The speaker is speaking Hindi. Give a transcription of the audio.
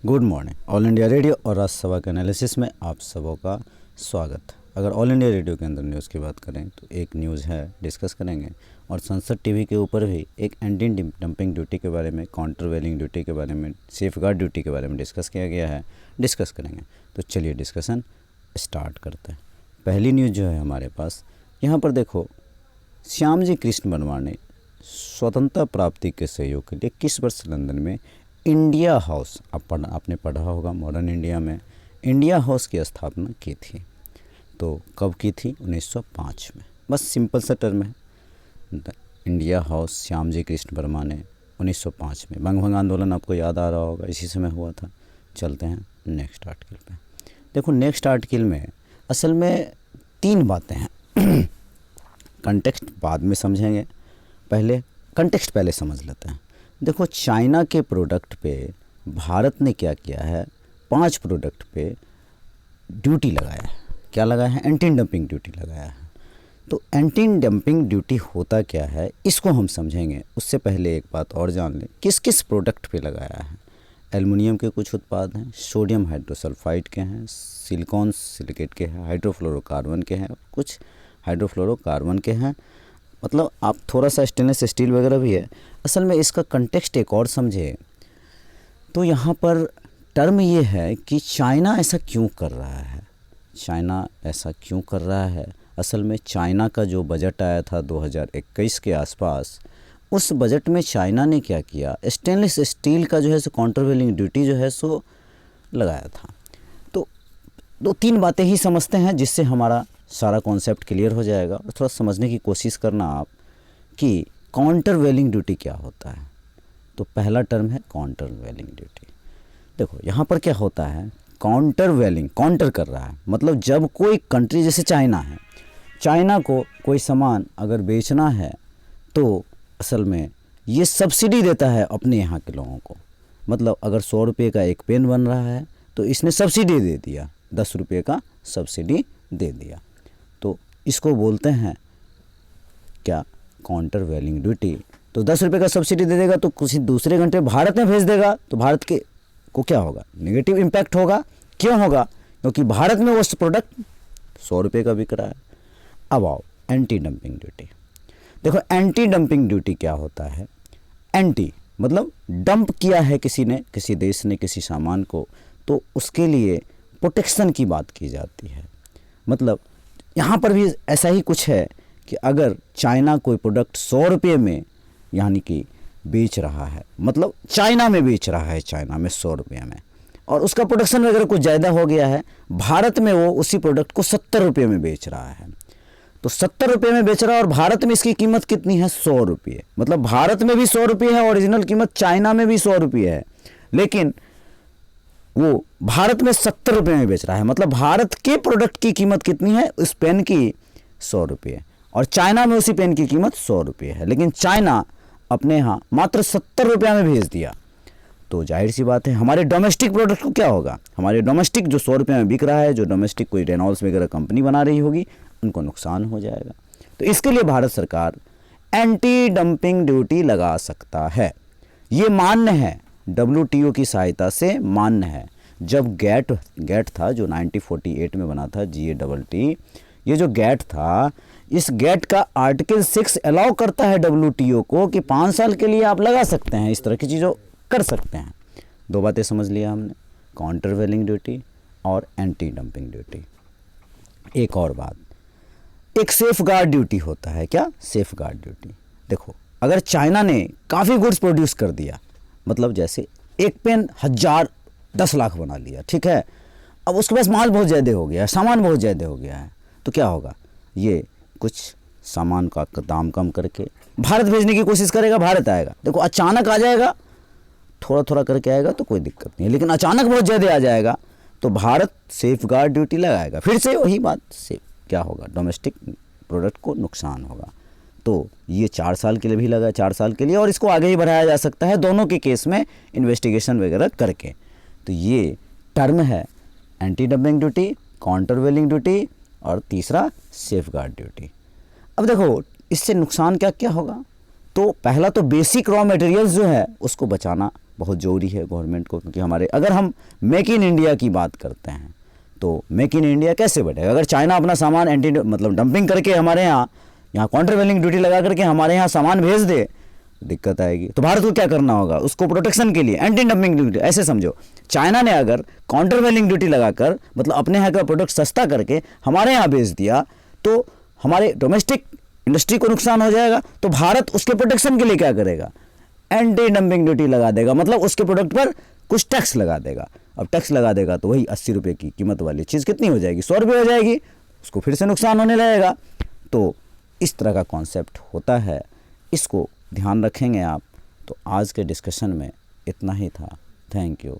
Good morning. All India radio और राजसभा के एनालिसिस में आप सबों का स्वागत। अगर ऑल इंडिया रेडियो के अंदर न्यूज़ की बात करें तो एक न्यूज़ है, डिस्कस करेंगे। और संसद टीवी के ऊपर भी एक एंटी डंपिंग ड्यूटी के बारे में, काउंटरवेलिंग ड्यूटी के बारे में, सेफगार्ड ड्यूटी के बारे में डिस्कस किया गया है, डिस्कस करेंगे। तो चलिए डिस्कशन स्टार्ट करते हैं। पहली न्यूज़ जो है हमारे पास, यहाँ पर देखो, श्यामजी कृष्ण वर्मा ने स्वतंत्रता प्राप्ति के सहयोग के लिए 21 वर्ष लंदन में इंडिया हाउस, आपने पढ़ा होगा मॉडर्न इंडिया में, इंडिया हाउस की स्थापना की थी। तो कब की थी? 1905 में। बस सिंपल सा टर्म है, इंडिया हाउस श्यामजी कृष्ण वर्मा ने 1905 में। बंग आंदोलन आपको याद आ रहा होगा, इसी समय हुआ था। चलते हैं नेक्स्ट आर्टिकल पे। देखो नेक्स्ट आर्टिकल में असल में 3 बातें हैं। कंटेक्स्ट बाद में समझेंगे, पहले कंटेक्स्ट पहले समझ लेते हैं। देखो चाइना के प्रोडक्ट पे भारत ने क्या किया है, 5 प्रोडक्ट पे ड्यूटी लगाया है। क्या लगाया है? एंटी डंपिंग ड्यूटी लगाया है। तो एंटी डंपिंग ड्यूटी होता क्या है, इसको हम समझेंगे। उससे पहले एक बात और जान लें, किस किस प्रोडक्ट पे लगाया है। एल्युमिनियम के कुछ उत्पाद हैं, सोडियम हाइड्रोसल्फाइड के हैं, सिलिकॉन सिलिकेट के हैं, हाइड्रोफ्लोरोकार्बन के हैं, कुछ हाइड्रोफ्लोरोकार्बन के हैं। मतलब आप थोड़ा सा स्टेनलेस स्टील वगैरह भी है। असल में इसका कंटेक्स्ट एक और समझे तो यहाँ पर टर्म ये है कि चाइना ऐसा क्यों कर रहा है। चाइना ऐसा क्यों कर रहा है? असल में चाइना का जो बजट आया था 2021 के आसपास, उस बजट में चाइना ने क्या किया, स्टेनलेस स्टील का जो है सो काउंटरवेलिंग ड्यूटी जो है सो लगाया था। तो 2-3 बातें ही समझते हैं जिससे हमारा सारा कॉन्सेप्ट क्लियर हो जाएगा। और थोड़ा समझने की कोशिश करना आप कि काउंटरवेलिंग ड्यूटी क्या होता है। तो पहला टर्म है काउंटरवेलिंग ड्यूटी। देखो यहाँ पर क्या होता है, काउंटरवेलिंग, काउंटर कर रहा है, मतलब जब कोई कंट्री जैसे चाइना है, चाइना को कोई सामान अगर बेचना है तो असल में ये सब्सिडी देता है अपने यहाँ के लोगों को। मतलब अगर 100 रुपये का एक पेन बन रहा है तो इसने सब्सिडी दे दिया, 10 रुपये का सब्सिडी दे दिया। तो इसको बोलते हैं क्या, काउंटरवेलिंग ड्यूटी। तो 10 रुपये का सब्सिडी दे देगा तो किसी दूसरे कंट्री भारत में भेज देगा तो भारत के को क्या होगा, नेगेटिव इम्पैक्ट होगा। क्यों होगा? क्योंकि भारत में वो प्रोडक्ट 100 रुपये का बिक रहा है। अब आओ एंटी डंपिंग ड्यूटी। देखो एंटी डंपिंग ड्यूटी क्या होता है। एंटी मतलब डंप किया है किसी ने, किसी देश ने किसी सामान को, तो उसके लिए प्रोटेक्शन की बात की जाती है। मतलब यहाँ पर भी ऐसा ही कुछ है कि अगर चाइना कोई प्रोडक्ट 100 रुपये में यानी कि बेच रहा है, मतलब चाइना में बेच रहा है, चाइना में 100 रुपये में, और उसका प्रोडक्शन वगैरह कुछ ज़्यादा हो गया है, भारत में वो उसी प्रोडक्ट को 70 रुपये में बेच रहा है। तो 70 रुपये में बेच रहा है और भारत में इसकी कीमत कितनी है? 100 रुपये। मतलब भारत में भी 100 रुपये है, ओरिजिनल कीमत चाइना में भी 100 रुपये है, लेकिन वो भारत में 70 रुपये में बेच रहा है। मतलब भारत के प्रोडक्ट की कीमत कितनी है उस पेन की? 100 रुपये। और चाइना में उसी पेन की कीमत 100 रुपये है, लेकिन चाइना अपने यहाँ मात्र 70 रुपये में भेज दिया। तो जाहिर सी बात है हमारे डोमेस्टिक प्रोडक्ट को क्या होगा, हमारे डोमेस्टिक जो 100 रुपये में बिक रहा है, जो डोमेस्टिक कोई रेनॉल्ड्स वगैरह कंपनी बना रही होगी, उनको नुकसान हो जाएगा। तो इसके लिए भारत सरकार एंटी डंपिंग ड्यूटी लगा सकता है। ये मान्य है, WTO की सहायता से मान्य है। जब गैट था जो 1948 में बना था, GATT, ये जो गैट था, इस गैट का आर्टिकल 6 अलाउ करता है WTO को कि 5 साल के लिए आप लगा सकते हैं, इस तरह की चीज़ों कर सकते हैं। 2 बातें समझ लिया हमने, काउंटरवेलिंग ड्यूटी और एंटी डंपिंग ड्यूटी। एक और बात, एक सेफगार्ड ड्यूटी होता है। क्या? Safeguard duty. देखो अगर चाइना ने काफ़ी गुड्स प्रोड्यूस कर दिया, मतलब जैसे एक पेन 10 लाख बना लिया, ठीक है, अब उसके पास माल बहुत ज़्यादा हो गया है, सामान बहुत ज़्यादा हो गया है, तो क्या होगा, ये कुछ सामान का दाम कम करके भारत भेजने की कोशिश करेगा, भारत आएगा। देखो अचानक आ जाएगा, थोड़ा थोड़ा करके आएगा तो कोई दिक्कत नहीं है, लेकिन अचानक बहुत ज़्यादा आ जाएगा तो भारत सेफगार्ड ड्यूटी लगाएगा। फिर से वही बात, से क्या होगा, डोमेस्टिक प्रोडक्ट को नुकसान होगा। तो ये 4 साल के लिए भी लगा, 4 साल के लिए, और इसको आगे ही बढ़ाया जा सकता है दोनों के केस में इन्वेस्टिगेशन वगैरह करके। तो ये टर्म है anti dumping duty, countervailing duty और तीसरा सेफगार्ड ड्यूटी। अब देखो इससे नुकसान क्या क्या होगा। तो पहला तो बेसिक रॉ मटेरियल्स जो है उसको बचाना बहुत ज़रूरी है गवर्नमेंट को, क्योंकि हमारे अगर हम मेक इन इंडिया की बात करते हैं तो मेक इन इंडिया कैसे बढ़ेगा? अगर चाइना अपना सामान एंटी मतलब डंपिंग करके हमारे यहाँ काउंटरवेलिंग ड्यूटी लगा करके हमारे यहाँ सामान भेज दे, दिक्कत आएगी। तो भारत को क्या करना होगा? उसको प्रोटेक्शन के लिए एंटी डंपिंग ड्यूटी, ऐसे समझो चाइना ने अगर काउंटरवेलिंग ड्यूटी लगाकर मतलब अपने यहाँ का प्रोडक्ट सस्ता करके हमारे यहाँ भेज दिया तो हमारे डोमेस्टिक इंडस्ट्री को नुकसान हो जाएगा। तो भारत उसके प्रोटेक्शन के लिए क्या करेगा? एंटी डंपिंग ड्यूटी लगा देगा, मतलब उसके प्रोडक्ट पर कुछ टैक्स लगा देगा। अब टैक्स लगा देगा तो वही 80 रुपये की कीमत वाली चीज़ कितनी हो जाएगी? 100 रुपये हो जाएगी, उसको फिर से नुकसान होने लगेगा। तो इस तरह का कॉन्सेप्ट होता है, इसको ध्यान रखेंगे आप। तो आज के डिस्कशन में इतना ही था। Thank you.